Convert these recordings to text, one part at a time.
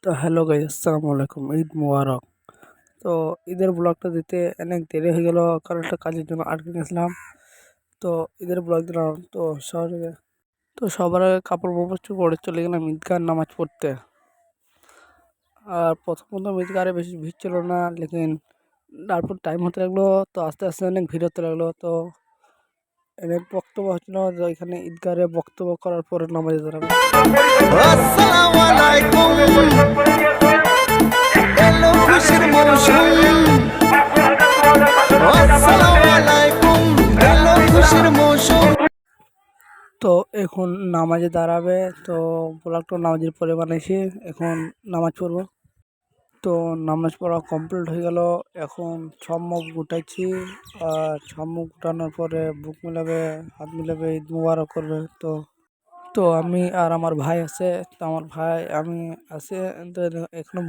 তো hello guys, আসসালামু আলাইকুম। ঈদ মুবারক। তো ঈদের ব্লগটা দিতে অনেক দেরি হয়ে গেল, কারণ একটা কাজের জন্য আটকে গেছিলাম। তো ঈদের ব্লগ দিলাম। সবার আগে কাপড় পরে চলে গেলাম ঈদগাহ নামাজ পড়তে। আর প্রথম ঈদগাহে বেশি ভিড় ছিল না, লেকিন তারপর টাইম হতে লাগলো। তো আস্তে আস্তে অনেক ভিড় হতে লাগলো। তো অনেক বক্তব্য হচ্ছিল যে এখানে ঈদগাহে বক্তব্য করার পরে নামাজে দাঁড়াবে। আসসালামু আলাইকুম, এলো খুশির মৌসুম। আসসালামু আলাইকুম, এলো খুশির মৌসুম। তো এখন নামাজে দাঁড়াবে। তো ব্লগটা নামাজের পরে বানাইছি। এখন নামাজ পড়বো। তো নামাজ পড়া কমপ্লিট হয়ে গেল। এখন সব মুখ গুটাইছি। আর সব মুখ গুটানোর পরে বুক মিলাবে, হাত মিলাবে, ঈদ মুবারক করবে। তো তো আমি আর আমার ভাই আছে। তো আমার ভাই আমি আছে। তো এখনো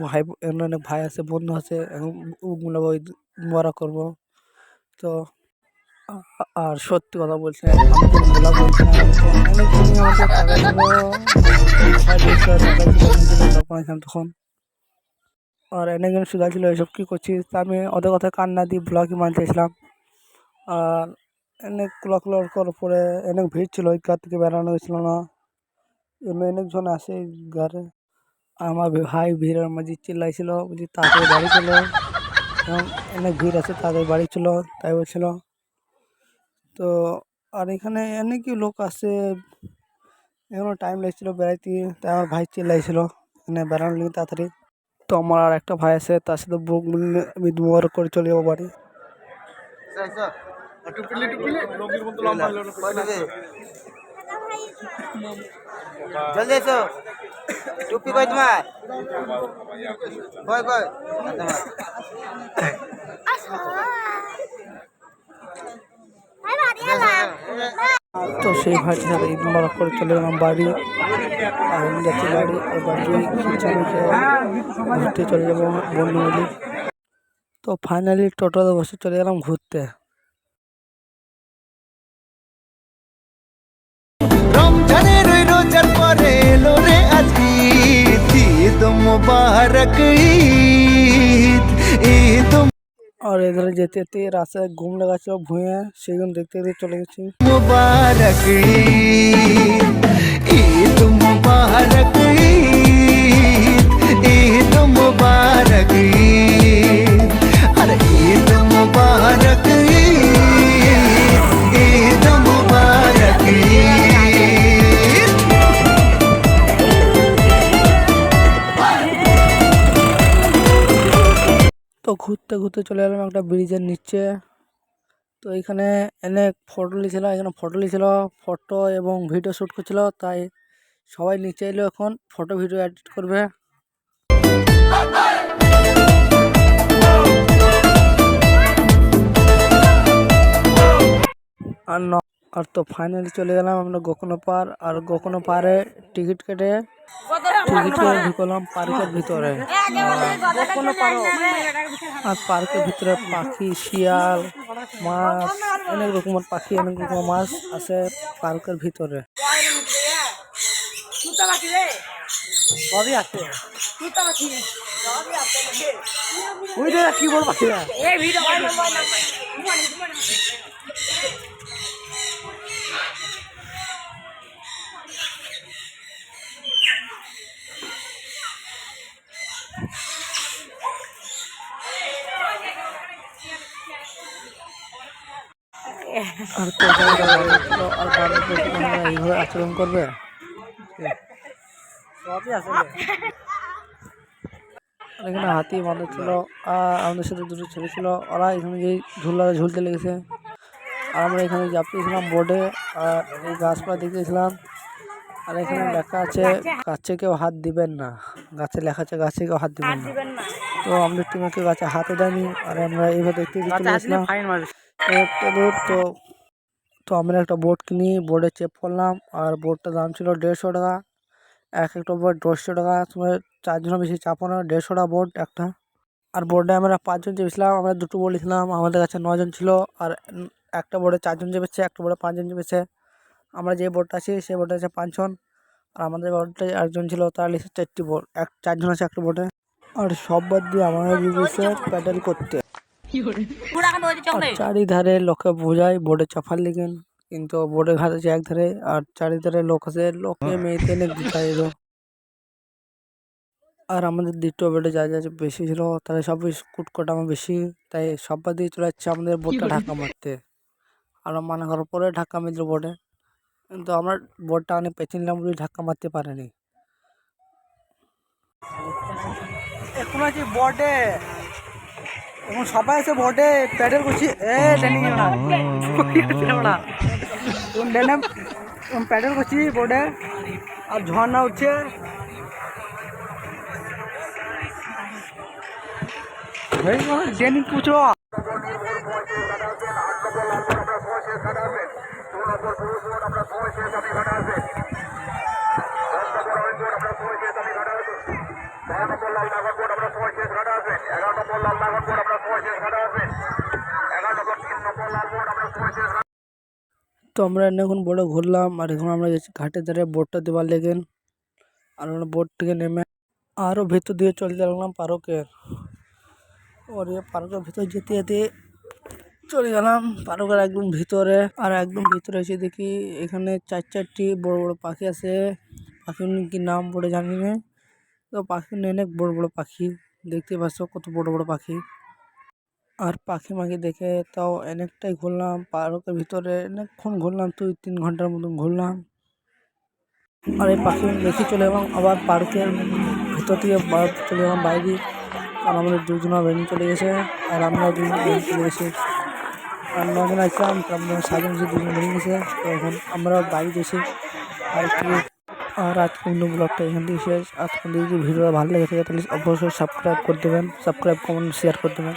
অনেক ভাই আছে, বন্ধু আছে। এখন বুক মিলাবো, ঈদ মুবারক করবো। তো আর সত্যি কথা বলছে, আমি তো ব্লগ বলছিলাম। তো অনেকজনই আমাকে টাকা দিল, 1,500 টাকা ছিল। অনেকজনই ব্লগ বানাইছিলাম তখন। আর অনেকজন সুধা ছিল, এসব কী করছিস? তা আমি ওদের কথা কান্না দিয়ে ব্লগই বানাতেছিলাম। আর অনেক ক্লক করার পরে অনেক ভিড় ছিল, ওই গাঁ থেকে বেড়ানো হয়েছিল না। এমনি অনেকজন আসে এই গাড়ে। আমার ভাই ভিড়ের মাঝে চিল্লাইছিল, বলছি তাড়াতাড়ি বাড়ি চলো, এখন অনেক ভিড় আছে, তাড়াতাড়ি বাড়ি চলো, তাই বলছিল। তো আর এখানে অনেকই লোক আসে, এখনো টাইম লাগছিল বেড়াইতে। তাই আমার ভাই চিল্লাইছিল এখানে বেড়ানো নিয়ে তাড়াতাড়ি। তো আমার আর একটা ভাই আছে, তার সাথে বুক মিলিয়ে আমি দুবার করে চলে যাবো বাড়ি। জলদি এসো, টুপি কই তোমার? কই কই তো সেই ভাইটির সাথে ঈদ মোবারক করে চলে গেলাম বাড়ি। আর আমি যাচ্ছি বাড়ি, আর বাড়ি গিয়ে খিচুড়ি খেয়ে ঘুরতে চলে যাবো বন্ধু মিলে। তো ফাইনালি টোটোতে বসে চলে গেলাম ঘুরতে। রমজানের ওই রোজার পরে এলো রে আজ ঈদ। ঈদ মুবারক, ঈদ ঈদ আর এধারে যেতে যেতে রাস্তায় ঘুম লেগেছিল ভুঁয়ে, সেগুলো দেখতে দেখতে চলে গেছি। মুবারক, ঈদ ঈদ মুবারক, ঈদ ঈদ মুবারক, ঈদ আর ঈদ মুবারক, ঈদ ঈদ মুবারক, ঈদ। তো ঘুরতে ঘুরতে চলে গেলাম একটা ব্রিজের নিচে। তো এখানে অনেক ফটো লিছিল, এখানে ফটো লিছিল, ফটো এবং ভিডিও শ্যুট করছিল। তাই সবাই নিচে এলো, এখন ফটো ভিডিও এডিট করবে। আর ন আর তো ফাইনালি চলে গেলাম আমরা গোকর্ণ পার। আর গোকর্ণ পারে টিকিট কেটে ঢুকলাম পার্কের ভিতরে। আর পার্কের ভিতরে পাখি, শিয়াল, মাছ, অনেক রকমের পাখি, অনেক রকমের মাছ আছে পার্কের ভিতরে। সবই আছে, কি বলবো পাখিরা। আর আর এইভাবে আচরণ করবে। সবই আসলে এখানে হাতি বাঁধা ছিল। আর আমাদের সাথে দুটো ছেলে ছিল, ওরা এখানে যে ঝুলতে লেগেছে। আর আমরা এখানে চাপিয়েছিলাম বোর্ডে। আর এই গাছপালা দেখতেছিলাম। আর এখানে লেখা আছে গাছে কেউ হাত দিবেন না। গাছে লেখা আছে গাছে কেউ হাত দিবেন না। তো আমাদের টিমে কেউ গাছে হাতও দেয়নি। আর আমরা এইভাবে দেখতে চলে গেছিলাম একটা দূর। তো আমরা একটা বোর্ড কিনি, বোর্ডে চেপ করলাম। আর বোর্ডটার দাম ছিল 150 টাকা। একটা বোর্ড 150 টাকা। তোমার 4 জনের বেশি চাপো না, 150 টাকা বোর্ড একটা। আর বোর্ডে আমরা 5 জন চেপেছিলাম। আমরা দুটো বোর্ড লিখলাম, আমাদের কাছে 9 জন ছিল। আর একটা বোর্ডে 4 জন চেপেছে, একটা বোর্ডে 5 জন চেপেছে। আমরা যে বোর্ডটা আছি সেই বোর্ডে আছে 5 জন। আর আমাদের বোটে একজন ছিল, তার লিখে 4টি বোট, 4জন আছে একটা বোটে। আর সব বাদ দিয়ে আমাদের দিয়েছে প্যাডেল করতে। আর চারিধারে লোকে বোঝায় বোটে চাপার লিগেন, কিন্তু বোটের ঘাট আছে এক ধারে আর চারিধারে লোক আছে, লোকে মেয়েতে এনে দিতে। আর আমাদের দ্বিতীয় বোটে যা যা বেশি ছিল তারা সব কুটকোটা আমার বেশি, তাই সব বাদ দিয়ে চলে যাচ্ছে আমাদের বোটটা ঢাকা মারতে। আমরা মানা করার পরে ঢাকা মারল বোটে, কিন্তু আমরা বোটটা অনেক পেছে নিলাম বলে ধাক্কা মারতে পারেনি। এখন আছি বোটে, এখন সবাই আছে বোটে প্যাডেল করছি। প্যাডেল করছি বোটে, আর ঝর্ণা উঠছে। ডেনিং পুছো তো আমরা এখন বোটে ঘুরলাম, আর এখন আমরা যাচ্ছি ঘাটের ধারে বোটটা দেওয়ার লেগেন। আর আমরা বোট থেকে নেমে আরও ভেতর দিয়ে চলতে লাগলাম পার্কের। আর পার্কের ভিতর যেতে যেতে চলে গেলাম পার্কের একদম ভিতরে। আর একদম ভিতরে এসে দেখি এখানে 4টি বড় বড় পাখি আছে। পাখির কি নাম বলে জানি না, তো পাখি অনেক বড় বড় পাখি, দেখতে পাচ্ছ কত বড় বড় পাখি। আর পাখি মাখি দেখে তাও অনেকটাই ঘুরলাম পার্কের ভিতরে, অনেকক্ষণ ঘুরলাম, 2-3 ঘন্টার মতন ঘুরলাম। আর এই পাখি দেখে চলে এলাম আবার পার্কের ভিতর থেকে চলে এলাম বাইরে। আর আমাদের 2জন বেরিয়ে চলে গেছে, আর আমরা 2জন বেরিয়ে চলে গেছি। আর 9জন আসলাম, তার মধ্যে 7জন 2জন বেরিয়ে গেছে। তো এখন আমরা বাইরে গেছি আর আজকে অন্য ব্লগটা এখান থেকে শেষ। আজকে যদি ভিডিওটা ভালো লেগে থাকে তাহলে অবশ্যই সাবস্ক্রাইব করে দেবেন, সাবস্ক্রাইব কমেন্ট শেয়ার করে দেবেন।